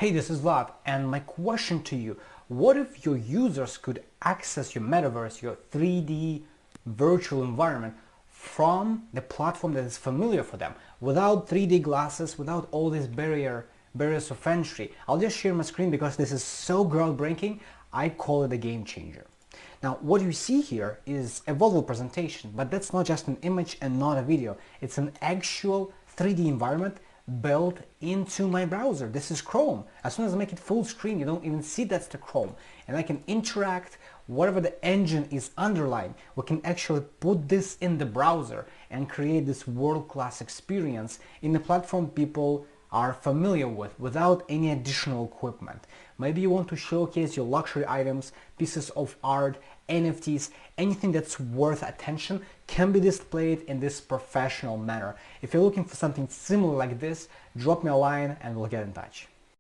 Hey, this is Vlad, and my question to you, what if your users could access your metaverse, your 3D virtual environment from the platform that is familiar for them, without 3D glasses, without all these barriers of entry? I'll just share my screen because this is so groundbreaking, I call it a game changer. Now, what you see here is a visual presentation, but that's not just an image and not a video. It's an actual 3D environment built into my browser. This is Chrome. As soon as I make it full screen, you don't even see that's the Chrome. And I can interact whatever the engine is underlying. We can actually put this in the browser and create this world-class experience in a platform people are familiar with without any additional equipment. Maybe you want to showcase your luxury items, pieces of art, NFTs, anything that's worth attention can be displayed in this professional manner. If you're looking for something similar like this, drop me a line and we'll get in touch.